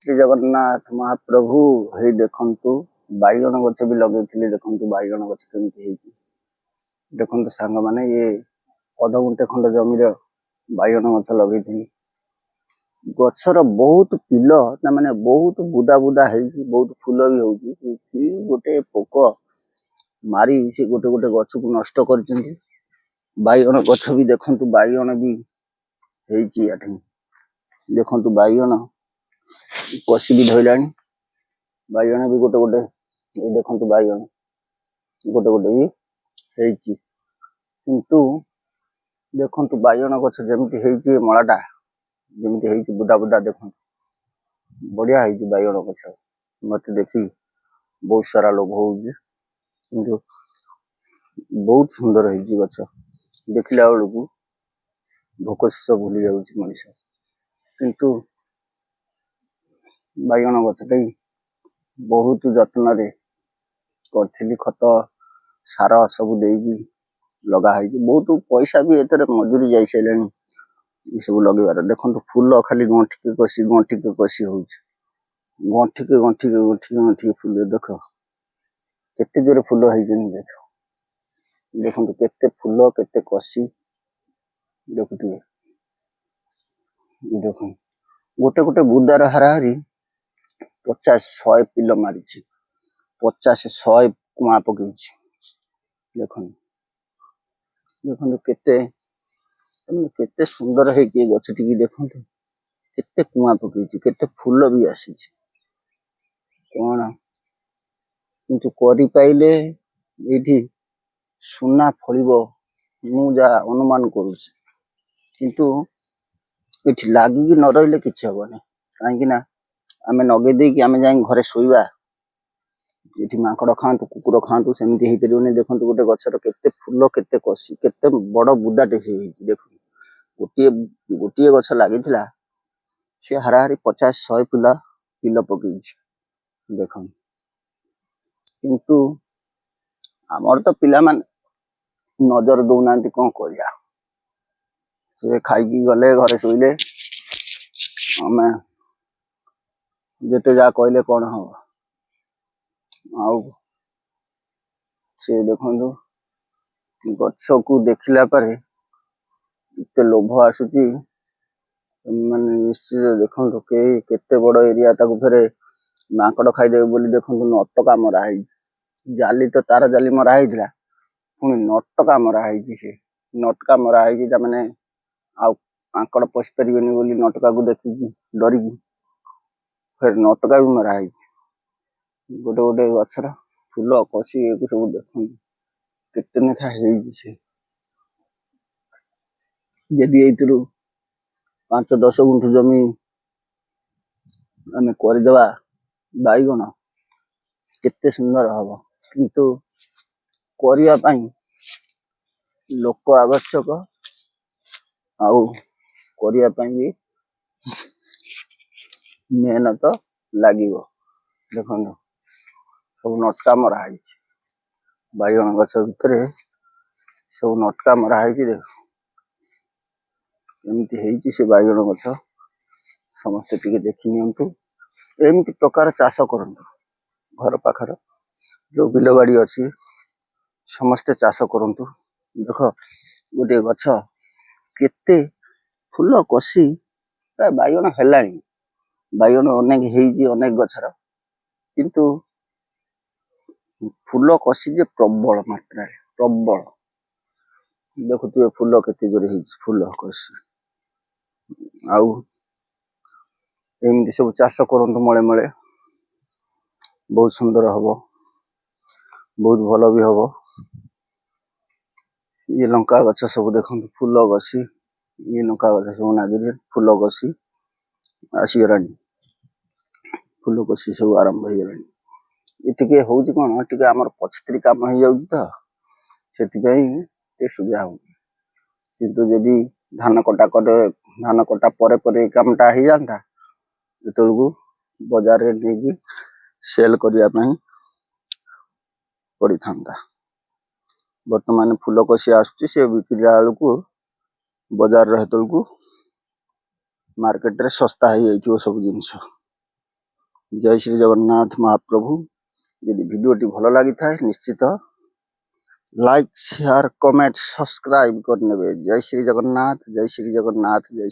श्री जगन्नाथ महाप्रभु हे देखंतु बाइगण गछ भी लगे देखंतु बाइगण गछ केमती देखंतु सांग माने ये अध गुंठे खंड जमी बाइगण गछ लगे गछर बहुत पिल माने बहुत बुदा बुदा बहुत फूल भी होगी गोटे पोक मारी से गोटे गोटे गछ को नष्ट कर बाइगण गछ भी देखंतु बाइगण भी देखंतु बाइगण कषि भी धरलानी बाइगण भी गोटे गोटे ये देखंतु बाइगण गोटे गोटे भी हेची किंतु देखंतु बाइगण गछ जेमती हेची मलाटा जेमती हेची बुदा बुदा देखंतु बढ़िया हेची बाइगण गछ मते देखी बहुत सारा लोग होउजी किंतु बहुत सुंदर हेची गछ देखिला बेलकु भोक शेष भूली जाउची मनुष्य किंतु बाइगण गछटा बहुत जत्न रे करथिली खत सार सब देगी लगा है बहुत पैसा भी एतर मजूरी जाई सैलानी ये सब लगेबार देखंतु फूल खाली गंठी के कसी होउछ गंठी के फूल देख केते जोरे फूल है देखंतु केते फूल केते कसी देखुथिबे देखो गोटे गोटे बुदार हाराहारी 50-100 पिल मारी 50-100 कुआ पकई देखो देखो केते केते सुंदर है कि गछ टी देखो केते कुआ पकई केते फूल भी आसी कौन किंतु करि पाइले एठी सुना फलिबो मु जा अनुमान करूछि किंतु एठी लागी कि न रहिले किछ हबने काहेकि ना आमे नगे दे कि आमे जाई घरे सोइबा एठी माकड़ खांतु कुकुर खांतु सेमती हे परियोनी देखंतु गोटे गछर केते फूल केते कसी केते बड़ बुदाटे से हेछि देखो गोटिए गोटिए गछ लागिथिला से हाराहारी 50-100 पिल पकईछि देखो किंतु आमर तो पिला माने नजर दउनांती कोन करिया से खाइकी गले घरे सोइले आमे जेते जा कहले कोन हो आउ से देखंतु गछ को देखिला पारे इते लोभ आसुची माने निश्चित देखंतु केते बड़ एरिया ताकू फेरे माकड़ खाइ देबे बोली देखंतु नटका मरा है जाली तो तार जाली मरा है पुणी नटका मरा है से नटका मरा है माने आउ माकड़ पशि परिबेनी बोली नटका को देखि डरिकी फिर नटका भी मरा है गोटे गोटे गछर फूल कषि सब देखो केते नेखा है जदि एइतरु 5-10 गुंठ जमी आमे करदेबा बाइगण केते सुंदर हबो किंतु करिया पई लोक आवश्यक आउ करिया पई भी मेहनत लागिवो देखो सब नटका मरा है बाइगण गछ भितर सब नटका मरा है देखो एमती हेची से बाइगण गछ समस्त टिके देखि नियंतु एमती प्रकार चाष करंतु घर पाखर जो बिलबाड़ी अछि समस्त चाष करंतु देखो गोटे गछ केते फूल कसी बाइगण हेलानी बाइगण अनेक हेजी अनेक गछर किंतु फूल कसी जे प्रबल मात्रा प्रबल देखुथिबे फूल केते जोरे हेजी फूल कसी आउ एमती सब चाष करंतु मळे मळे बहुत सुंदर हबो बहुत भलो भी हबो ये लंका गछ सब देखंतु फूल कसी ये लंका गछ सब नागिरे फूल कसी आसीगरानी फूल कसी सब आरंभ होइगरानी इटिके होउची कोन टिके हमर पछतरी काम हो जाउची त सेति पई ते सुविधा हो किंतु यदि धान कटा परे परे कामटा हो जाता एतलगु बाजार रे नेकी सेल करिया पई पड़ी थांता वर्तमान फूल कसी आसुची से बिक्रिया बेलकु बाजार रे हेतलकु मार्केट रे सस्ता हो जाइथिबो सब जिंस जय श्री जगन्नाथ महाप्रभु। यदि भिडियोटी भल लगी था निश्चित लाइक शेयर कमेंट सब्सक्राइब करने। जय श्री जगन्नाथ जय श्री जगन्नाथ जय